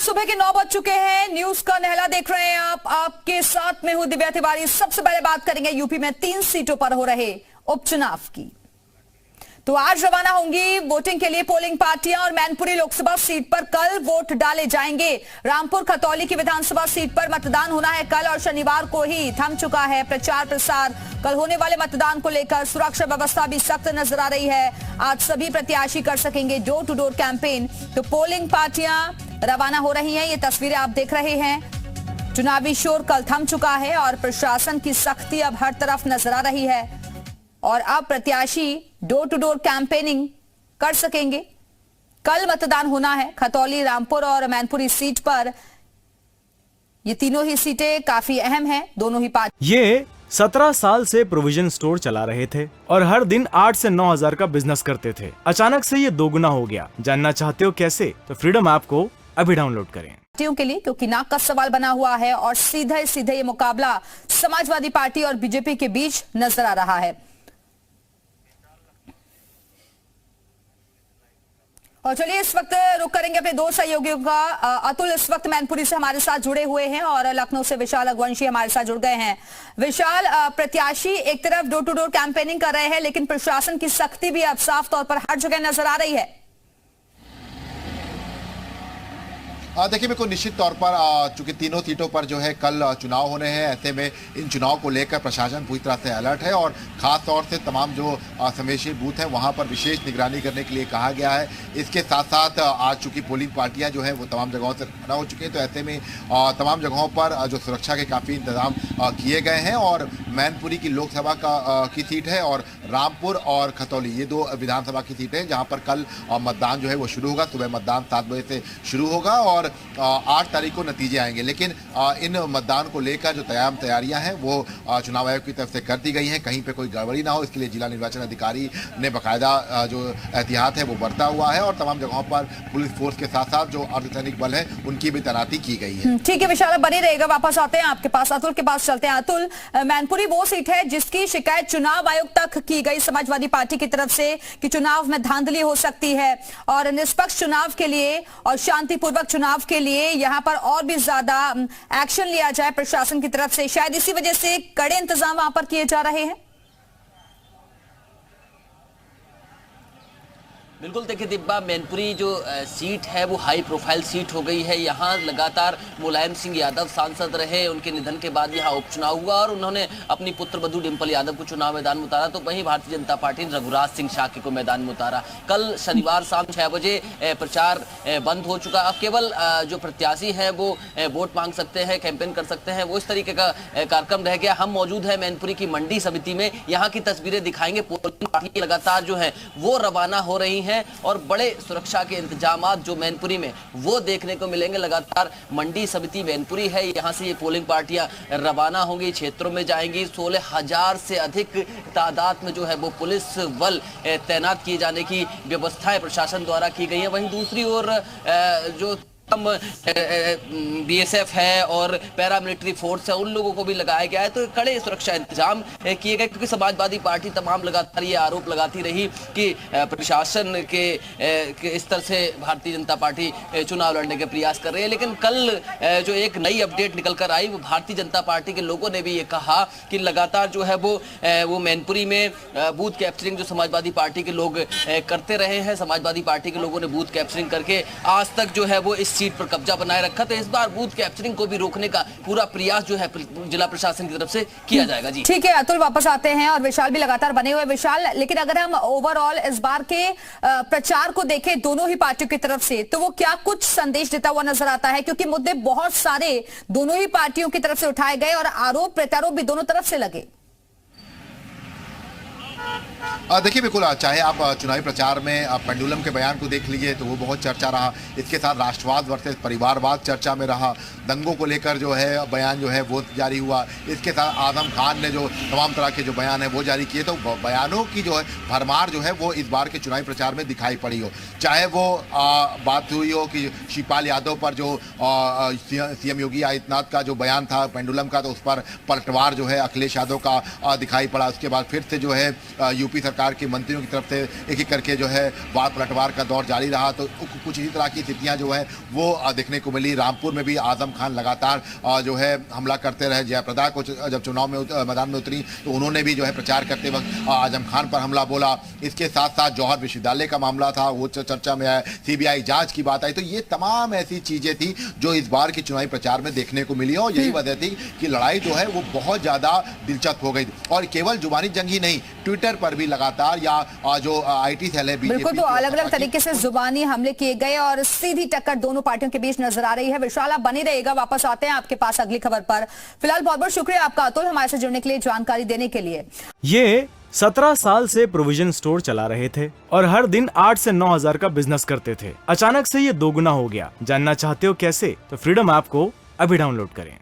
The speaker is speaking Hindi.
सुबह के 9 बज चुके हैं। न्यूज का नहला देख रहे हैं आप। आपके साथ में हूं दिव्या तिवारी। सबसे पहले बात करेंगे यूपी में 3 सीटों पर हो रहे उपचुनाव की। तो आज रवाना होंगी वोटिंग के लिए पोलिंग पार्टियां और मैनपुरी लोकसभा सीट पर कल वोट डाले जाएंगे। रामपुर खतौली की विधानसभा सीट पर मतदान होना है कल और शनिवार को ही थम चुका है प्रचार प्रसार। कल होने वाले मतदान को लेकर सुरक्षा व्यवस्था भी सख्त नजर आ रही है। आज सभी प्रत्याशी कर सकेंगे डोर टू डोर कैंपेन। तो पोलिंग पार्टियां रवाना हो रही हैं। ये तस्वीरें आप देख रहे हैं। चुनावी शोर कल थम चुका है और प्रशासन की सख्ती अब हर तरफ नजर आ रही है और अब प्रत्याशी डोर टू डोर कैंपेनिंग कर सकेंगे। कल मतदान होना है खतौली, रामपुर और मैनपुरी सीट पर। ये तीनों ही सीटें काफी अहम हैं। दोनों ही पार्टी ये 17 साल से प्रोविजन स्टोर चला रहे थे और हर दिन 8 से 9 हजार का बिजनेस करते थे। अचानक से ये दोगुना हो गया। जानना चाहते हो कैसे? तो फ्रीडम ऐप को अभी डाउनलोड करें। पार्टियों के लिए क्योंकि नाक का सवाल बना हुआ है और सीधे सीधे ये मुकाबला समाजवादी पार्टी और बीजेपी के बीच नजर आ रहा है। और चलिए इस वक्त रुक करेंगे अपने दो सहयोगियों का। अतुल इस वक्त मैनपुरी से हमारे साथ जुड़े हुए हैं और लखनऊ से विशाल अगवंशी हमारे साथ जुड़ गए हैं। विशाल, प्रत्याशी एक तरफ डोर टू डोर कैंपेनिंग कर रहे हैं लेकिन प्रशासन की सख्ती भी अब साफ तौर पर हर जगह नजर आ रही है। देखिए, बिल्कुल निश्चित तौर पर चूंकि तीनों सीटों पर जो है कल चुनाव होने हैं, ऐसे में इन चुनाव को लेकर प्रशासन पूरी तरह से अलर्ट है और खास तौर से तमाम जो संवेदनशील बूथ हैं वहां पर विशेष निगरानी करने के लिए कहा गया है। इसके साथ साथ आज चूंकि पोलिंग पार्टियां जो हैं वो तमाम जगहों से रवाना हो चुकी हैं, तो ऐसे में तमाम जगहों पर जो सुरक्षा के काफ़ी इंतजाम किए गए हैं। और मैनपुरी की लोकसभा की सीट है और रामपुर और खतौली, ये दो विधानसभा की सीटें हैं जहाँ पर कल मतदान जो है वो शुरू होगा। सुबह मतदान 7 बजे से शुरू होगा और 8 तारीख को नतीजे आएंगे। लेकिन इन मतदान को लेकर जो तैयारियां हैं वो चुनाव आयोग की तरफ से कर दी गई हैं। कहीं पे कोई गड़बड़ी ना हो, इसके लिए जिला निर्वाचन अधिकारी ने बाकायदा जो एहतियात है वो बरता हुआ है और तमाम जगहों पर पुलिस फोर्स के साथ साथ जो अर्धसैनिक बल है उनकी भी तैनाती की गई है। ठीक है विशाल, बने रहेगा। वापस आते हैं आपके पास, अतुल के पास चलते हैं। अतुल, मैनपुरी वो सीट है जिसकी शिकायत चुनाव आयोग तक की गई समाजवादी पार्टी की तरफ से कि चुनाव में धांधली हो सकती है और निष्पक्ष चुनाव के लिए और शांतिपूर्वक चुनाव के लिए यहां पर और भी ज्यादा एक्शन लिया जाए प्रशासन की तरफ से। शायद इसी वजह से कड़े इंतजाम वहां पर किए जा रहे हैं। बिल्कुल, देखिए दिब्बा, मैनपुरी जो सीट है वो हाई प्रोफाइल सीट हो गई है। यहाँ लगातार मुलायम सिंह यादव सांसद रहे, उनके निधन के बाद यहाँ उपचुनाव हुआ और उन्होंने अपनी पुत्रवधू डिंपल यादव को चुनाव मैदान में उतारा। तो वहीं भारतीय जनता पार्टी ने रघुराज सिंह शाक्य को मैदान में उतारा। कल शनिवार शाम 6 बजे प्रचार बंद हो चुका। अब केवल जो प्रत्याशी हैं वो वोट मांग सकते हैं, कैंपेन कर सकते हैं, वो इस तरीके का कार्यक्रम रह गया। हम मौजूद है मैनपुरी की मंडी समिति में, यहाँ की तस्वीरें दिखाएंगे। पोलिंग पार्टी लगातार जो है वो रवाना हो रही है और बड़े सुरक्षा के इंतजामात जो मैनपुरी में वो देखने को मिलेंगे। लगातार मंडी समिति मैनपुरी है, यहाँ से ये पोलिंग पार्टियां रवाना होंगी, क्षेत्रों में जाएंगी। 16,000 से अधिक तादाद में जो है वो पुलिस बल तैनात किए जाने की व्यवस्थाएं प्रशासन द्वारा की गई है। वहीं दूसरी ओर जो बीएसएफ है और पैरामिलिट्री फोर्स है, उन लोगों को भी लगाया गया है। तो कड़े सुरक्षा इंतजाम किए गए क्योंकि समाजवादी पार्टी तमाम लगातार ये आरोप लगाती रही कि प्रशासन के स्तर से भारतीय जनता पार्टी चुनाव लड़ने के प्रयास कर रही है। लेकिन कल जो एक नई अपडेट निकल कर आई, वो भारतीय जनता पार्टी के लोगों ने भी ये कहा कि लगातार जो है वो मैनपुरी में बूथ कैप्चरिंग जो समाजवादी पार्टी के लोग करते रहे हैं, समाजवादी पार्टी के लोगों ने बूथ कैप्चरिंग करके आज तक जो है वो इस सीट पर कब्जा बनाए रखा। तो इस बार बूथ कैप्चरिंग को भी रोकने का पूरा प्रयास जो है जिला प्रशासन की तरफ से किया जाएगा। जी ठीक है अतुल, वापस आते हैं और विशाल भी लगातार बने हुए। विशाल, लेकिन अगर हम ओवरऑल इस बार के प्रचार को देखें दोनों ही पार्टियों की तरफ से, तो वो क्या कुछ संदेश देता हुआ नजर आता है? क्योंकि मुद्दे बहुत सारे दोनों ही पार्टियों की तरफ से उठाए गए और आरोप प्रत्यारोप भी दोनों तरफ से लगे। देखिए, बिल्कुल चाहे आप चुनावी प्रचार में पेंडुलम के बयान को देख लीजिए तो वो बहुत चर्चा रहा। इसके साथ राष्ट्रवाद वर्सेस परिवारवाद चर्चा में रहा। दंगों को लेकर जो है बयान जो है वो जारी हुआ। इसके साथ आजम खान ने जो तमाम तरह के जो बयान है वो जारी किए। तो बयानों की जो है भरमार जो है वो इस बार के चुनावी प्रचार में दिखाई पड़ी हो। चाहे वो बात हुई हो कि शिवपाल यादव पर जो सीएम योगी आदित्यनाथ का जो बयान था पेंडुलम का, तो उस पर पलटवार जो है अखिलेश यादव का दिखाई पड़ा। उसके बाद फिर से जो है यूपी सरकार के मंत्रियों की तरफ से एक एक करके जो है वार पलटवार का दौर जारी रहा। तो कुछ इसी तरह की स्थितियां जो है वो देखने को मिली। रामपुर में भी आजम खान लगातार जो है हमला करते रहे। जयप्रदा को जब चुनाव में मैदान में उतरी तो उन्होंने भी जो है प्रचार करते वक्त आजम खान पर हमला बोला। इसके साथ साथ जौहर विश्वविद्यालय का मामला था, वो चर्चा में आया, सीबीआई जांच की बात आई। तो ये तमाम ऐसी चीजें थी जो इस बार की चुनावी प्रचार में देखने को मिली और यही वजह थी कि लड़ाई जो है वो बहुत ज्यादा दिलचस्प हो गई। और केवल जुबानी जंग ही नहीं, ट्विटर पर भी लगातार या जो आईटी सेल है बिल्कुल, तो अलग अलग तरीके से जुबानी हमले किए गए और सीधी टक्कर दोनों पार्टियों के बीच नजर आ रही है। विशाल, आप बने रहिएगा, वापस आते हैं आपके पास अगली खबर पर। फिलहाल बहुत बहुत शुक्रिया आपका अतुल, हमारे से जुड़ने के लिए, जानकारी देने के लिए। ये 17 साल से प्रोविजन स्टोर चला रहे थे और हर दिन 8 से 9 हजार का बिजनेस करते थे। अचानक से ये दोगुना हो गया। जानना चाहते हो कैसे? तो फ्रीडम ऐप को अभी डाउनलोड करें।